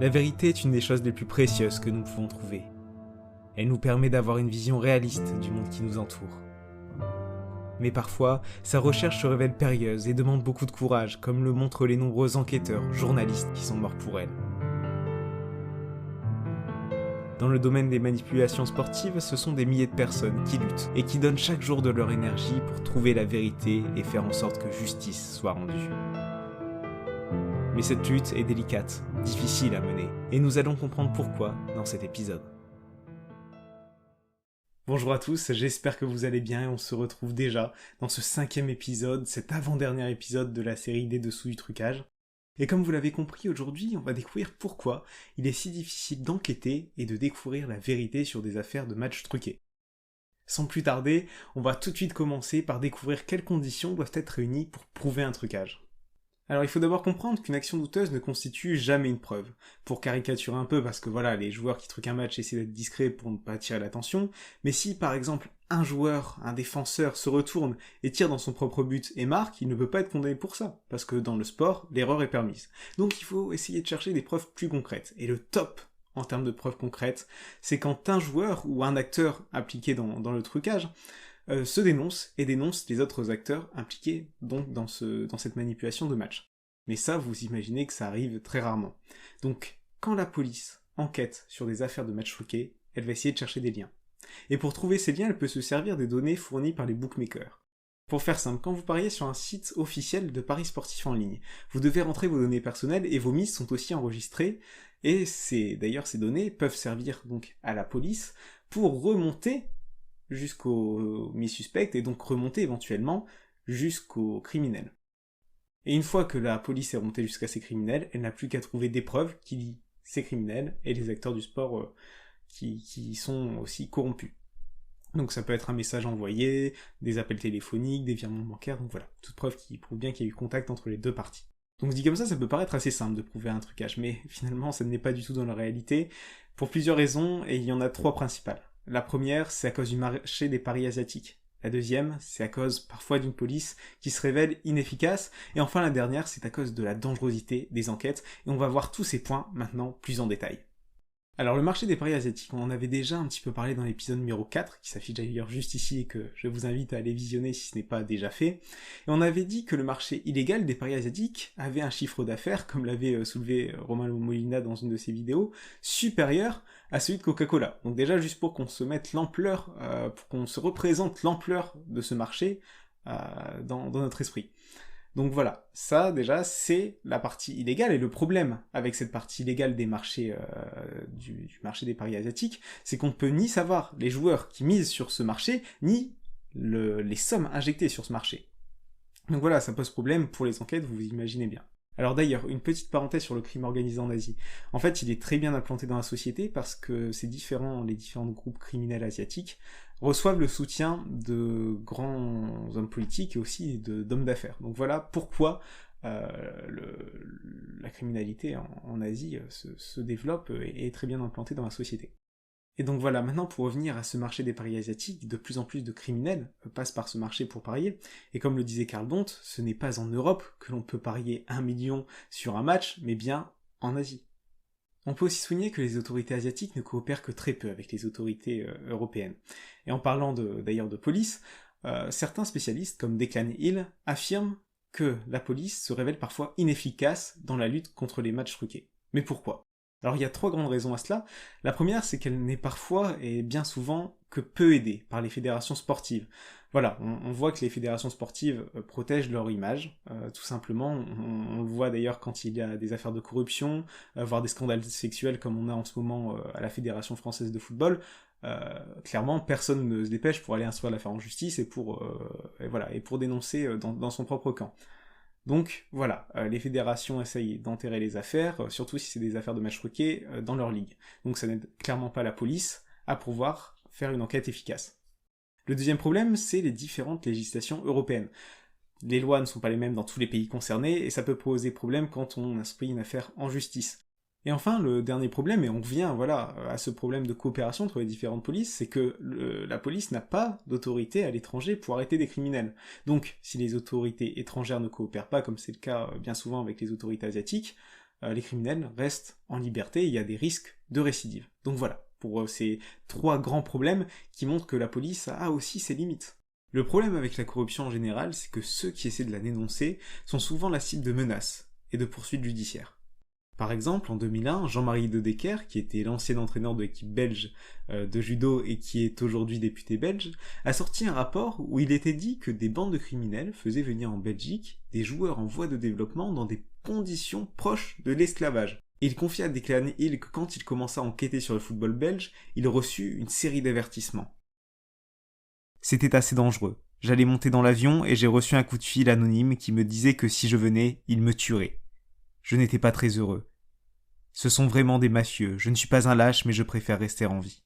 La vérité est une des choses les plus précieuses que nous pouvons trouver. Elle nous permet d'avoir une vision réaliste du monde qui nous entoure. Mais parfois, sa recherche se révèle périlleuse et demande beaucoup de courage, comme le montrent les nombreux enquêteurs, journalistes qui sont morts pour elle. Dans le domaine des manipulations sportives, ce sont des milliers de personnes qui luttent et qui donnent chaque jour de leur énergie pour trouver la vérité et faire en sorte que justice soit rendue. Mais cette lutte est délicate, difficile à mener, et nous allons comprendre pourquoi dans cet épisode. Bonjour à tous, j'espère que vous allez bien et on se retrouve déjà dans ce 5e épisode, cet avant-dernier épisode de la série des dessous du trucage. Et comme vous l'avez compris, aujourd'hui, on va découvrir pourquoi il est si difficile d'enquêter et de découvrir la vérité sur des affaires de matchs truqués. Sans plus tarder, on va tout de suite commencer par découvrir quelles conditions doivent être réunies pour prouver un trucage. Alors il faut d'abord comprendre qu'une action douteuse ne constitue jamais une preuve. Pour caricaturer un peu, parce que voilà, les joueurs qui truquent un match essaient d'être discrets pour ne pas attirer l'attention, mais si par exemple un joueur, un défenseur se retourne et tire dans son propre but et marque, il ne peut pas être condamné pour ça, parce que dans le sport, l'erreur est permise. Donc il faut essayer de chercher des preuves plus concrètes. Et le top en termes de preuves concrètes, c'est quand un joueur ou un acteur impliqué dans le trucage se dénonce et dénonce les autres acteurs impliqués donc dans cette manipulation de match. Mais ça, vous imaginez que ça arrive très rarement. Donc, quand la police enquête sur des affaires de matchs truqués, elle va essayer de chercher des liens. Et pour trouver ces liens, elle peut se servir des données fournies par les bookmakers. Pour faire simple, quand vous pariez sur un site officiel de paris sportifs en ligne, vous devez rentrer vos données personnelles et vos mises sont aussi enregistrées, et d'ailleurs ces données peuvent servir donc à la police pour remonter jusqu'aux mises suspectes et donc remonter éventuellement jusqu'aux criminels. Et une fois que la police est remontée jusqu'à ces criminels, elle n'a plus qu'à trouver des preuves qui lient ces criminels et les acteurs du sport qui sont aussi corrompus. Donc ça peut être un message envoyé, des appels téléphoniques, des virements bancaires, donc voilà, toute preuve qui prouve bien qu'il y a eu contact entre les deux parties. Donc dit comme ça peut paraître assez simple de prouver un trucage, mais finalement ça ne l'est pas du tout dans la réalité, pour plusieurs raisons, et il y en a 3 principales. La première, c'est à cause du marché des paris asiatiques. La deuxième, c'est à cause parfois d'une police qui se révèle inefficace. Et enfin la dernière, c'est à cause de la dangerosité des enquêtes. Et on va voir tous ces points maintenant plus en détail. Alors le marché des paris asiatiques, on en avait déjà un petit peu parlé dans l'épisode numéro 4, qui s'affiche d'ailleurs juste ici et que je vous invite à aller visionner si ce n'est pas déjà fait. Et on avait dit que le marché illégal des paris asiatiques avait un chiffre d'affaires, comme l'avait soulevé Romain Molina dans une de ses vidéos, supérieur à celui de Coca-Cola. Donc déjà juste pour qu'on se mette l'ampleur, pour qu'on se représente l'ampleur de ce marché dans notre esprit. Donc voilà, ça déjà c'est la partie illégale, et le problème avec cette partie illégale des marchés, du marché des paris asiatiques, c'est qu'on ne peut ni savoir les joueurs qui misent sur ce marché, ni les sommes injectées sur ce marché. Donc voilà, ça pose problème pour les enquêtes, vous imaginez bien. Alors d'ailleurs, une petite parenthèse sur le crime organisé en Asie. En fait, il est très bien implanté dans la société parce que les différents groupes criminels asiatiques reçoivent le soutien de grands hommes politiques et aussi d'hommes d'affaires. Donc voilà pourquoi la criminalité en Asie se développe et est très bien implantée dans la société. Et donc voilà, maintenant pour revenir à ce marché des paris asiatiques, de plus en plus de criminels passent par ce marché pour parier, et comme le disait Karl Dondt, ce n'est pas en Europe que l'on peut parier 1 million sur un match, mais bien en Asie. On peut aussi souligner que les autorités asiatiques ne coopèrent que très peu avec les autorités européennes. Et en parlant d'ailleurs de police, certains spécialistes comme Declan Hill affirment que la police se révèle parfois inefficace dans la lutte contre les matchs truqués. Mais pourquoi ? Alors il y a 3 grandes raisons à cela. La première, c'est qu'elle n'est parfois et bien souvent que peu aidée par les fédérations sportives. Voilà, on voit que les fédérations sportives protègent leur image, tout simplement. On le voit d'ailleurs quand il y a des affaires de corruption, voire des scandales sexuels comme on a en ce moment à la Fédération française de football. Clairement, personne ne se dépêche pour aller instruire l'affaire en justice et pour dénoncer dans son propre camp. Donc voilà, les fédérations essayent d'enterrer les affaires, surtout si c'est des affaires de matchs truqués, dans leur ligue. Donc ça n'aide clairement pas la police à pouvoir faire une enquête efficace. Le deuxième problème, c'est les différentes législations européennes. Les lois ne sont pas les mêmes dans tous les pays concernés, et ça peut poser problème quand on instruit une affaire en justice. Et enfin, le dernier problème, et on revient à ce problème de coopération entre les différentes polices, c'est que la police n'a pas d'autorité à l'étranger pour arrêter des criminels. Donc, si les autorités étrangères ne coopèrent pas, comme c'est le cas bien souvent avec les autorités asiatiques, les criminels restent en liberté et il y a des risques de récidive. Donc voilà, pour ces 3 grands problèmes qui montrent que la police a aussi ses limites. Le problème avec la corruption en général, c'est que ceux qui essaient de la dénoncer sont souvent la cible de menaces et de poursuites judiciaires. Par exemple, en 2001, Jean-Marie De Decker, qui était l'ancien entraîneur de l'équipe belge de judo et qui est aujourd'hui député belge, a sorti un rapport où il était dit que des bandes de criminels faisaient venir en Belgique des joueurs en voie de développement dans des conditions proches de l'esclavage. Et il confia à Declan Hill que quand il commença à enquêter sur le football belge, il reçut une série d'avertissements. C'était assez dangereux. J'allais monter dans l'avion et j'ai reçu un coup de fil anonyme qui me disait que si je venais, il me tuerait. Je n'étais pas très heureux. Ce sont vraiment des mafieux, je ne suis pas un lâche mais je préfère rester en vie.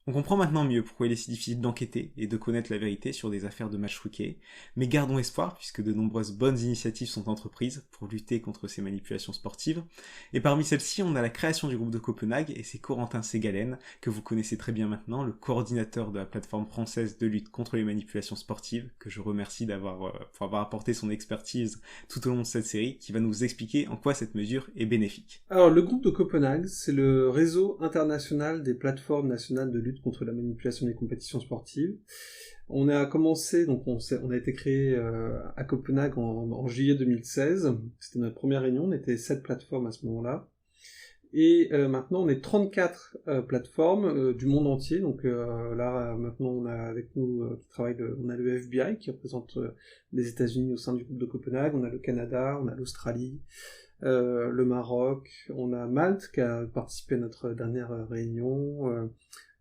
On comprend maintenant mieux pourquoi il est si difficile d'enquêter et de connaître la vérité sur des affaires de matchs truqués, mais gardons espoir puisque de nombreuses bonnes initiatives sont entreprises pour lutter contre ces manipulations sportives. Et parmi celles-ci, on a la création du groupe de Copenhague et c'est Corentin Ségalen, que vous connaissez très bien maintenant, le coordinateur de la plateforme française de lutte contre les manipulations sportives, que je remercie pour avoir apporté son expertise tout au long de cette série, qui va nous expliquer en quoi cette mesure est bénéfique. Alors, le groupe de Copenhague, c'est le réseau international des plateformes nationales de lutte contre la manipulation des compétitions sportives. On a commencé, donc on a été créé à Copenhague en juillet 2016. C'était notre première réunion, on était 7 plateformes à ce moment-là. Et maintenant, on est 34 plateformes du monde entier. Donc là, maintenant, on a avec nous on a le FBI qui représente les États-Unis au sein du groupe de Copenhague. On a le Canada, on a l'Australie, le Maroc, on a Malte qui a participé à notre dernière réunion.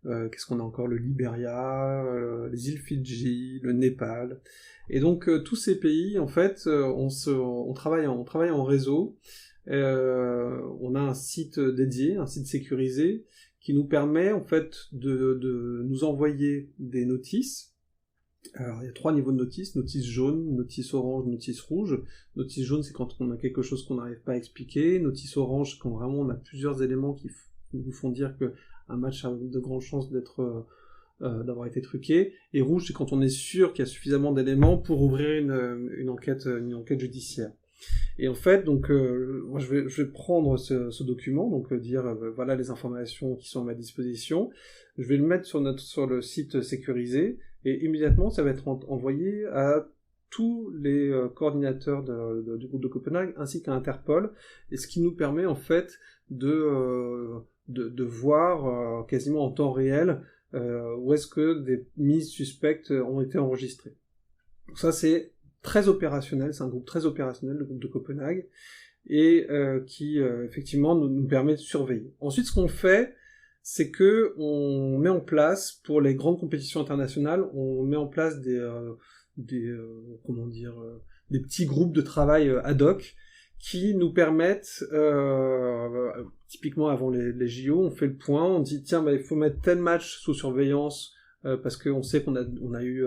Qu'est-ce qu'on a encore? Le Libéria, les îles Fidji, le Népal. Et donc tous ces pays, en fait, on travaille en réseau. On a un site dédié, un site sécurisé, qui nous permet en fait de nous envoyer des notices. Alors il y a 3 niveaux de notice: notice jaune, notice orange, notice rouge. Notice jaune, c'est quand on a quelque chose qu'on n'arrive pas à expliquer. Notice orange, quand vraiment on a plusieurs éléments qui nous font dire que un match a de grandes chances d'avoir été truqué. Et rouge, c'est quand on est sûr qu'il y a suffisamment d'éléments pour ouvrir une enquête judiciaire. Et en fait, donc, moi, je vais prendre ce document, donc dire voilà les informations qui sont à ma disposition. Je vais le mettre sur le site sécurisé, et immédiatement, ça va être envoyé à tous les coordinateurs du groupe de Copenhague, ainsi qu'à Interpol, et ce qui nous permet en fait de voir quasiment en temps réel où est-ce que des mises suspectes ont été enregistrées. Donc ça, c'est très opérationnel, c'est un groupe très opérationnel, le groupe de Copenhague, et qui effectivement nous permet de surveiller. Ensuite, ce qu'on fait, c'est que on met en place, pour les grandes compétitions internationales, on met en place des petits groupes de travail ad hoc qui nous permettent, typiquement avant les JO, on fait le point, on dit tiens, il faut mettre tel match sous surveillance parce qu'on sait qu'on a eu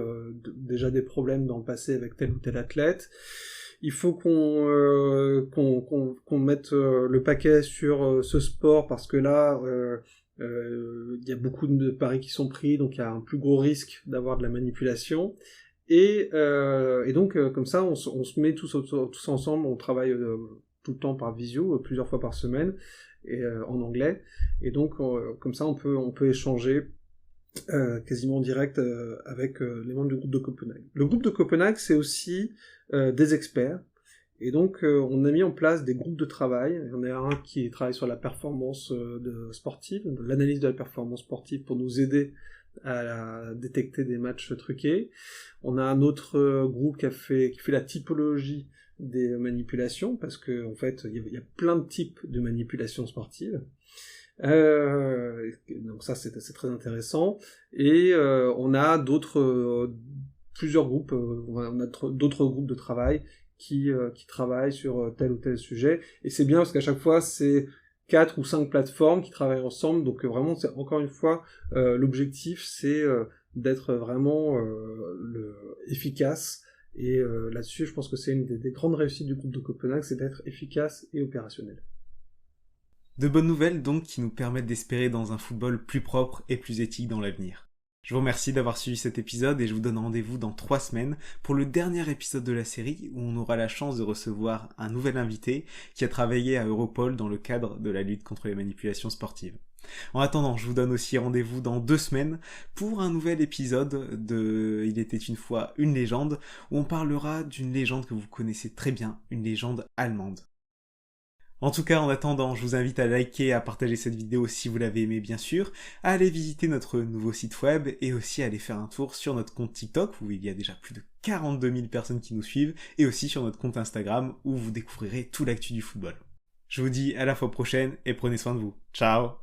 déjà des problèmes dans le passé avec tel ou tel athlète. Il faut qu'on mette le paquet sur ce sport parce que là, il y a beaucoup de paris qui sont pris, donc il y a un plus gros risque d'avoir de la manipulation. Et donc, comme ça, on se met tous ensemble, on travaille tout le temps par visio, plusieurs fois par semaine, et en anglais. Et donc, comme ça, on peut échanger quasiment en direct avec les membres du groupe de Copenhague. Le groupe de Copenhague, c'est aussi des experts. Et donc, on a mis en place des groupes de travail. Il y en a un qui travaille sur la performance sportive, l'analyse de la performance sportive pour nous aider à détecter des matchs truqués. On a un autre groupe qui fait la typologie des manipulations, parce que en fait, il y a plein de types de manipulations sportives. Donc ça, c'est très intéressant. Et on a plusieurs groupes, on a d'autres groupes de travail qui travaillent sur tel ou tel sujet. Et c'est bien parce qu'à chaque fois, c'est 4 ou 5 plateformes qui travaillent ensemble. Donc vraiment, c'est encore une fois, l'objectif, c'est d'être vraiment efficace. Et là-dessus, je pense que c'est une des grandes réussites du groupe de Copenhague, c'est d'être efficace et opérationnel. De bonnes nouvelles donc qui nous permettent d'espérer dans un football plus propre et plus éthique dans l'avenir. Je vous remercie d'avoir suivi cet épisode et je vous donne rendez-vous dans 3 semaines pour le dernier épisode de la série où on aura la chance de recevoir un nouvel invité qui a travaillé à Europol dans le cadre de la lutte contre les manipulations sportives. En attendant, je vous donne aussi rendez-vous dans 2 semaines pour un nouvel épisode de Il était une fois une légende où on parlera d'une légende que vous connaissez très bien, une légende allemande. En tout cas, en attendant, je vous invite à liker et à partager cette vidéo si vous l'avez aimé bien sûr, à aller visiter notre nouveau site web et aussi à aller faire un tour sur notre compte TikTok où il y a déjà plus de 42 000 personnes qui nous suivent et aussi sur notre compte Instagram où vous découvrirez tout l'actu du football. Je vous dis à la fois prochaine et prenez soin de vous. Ciao!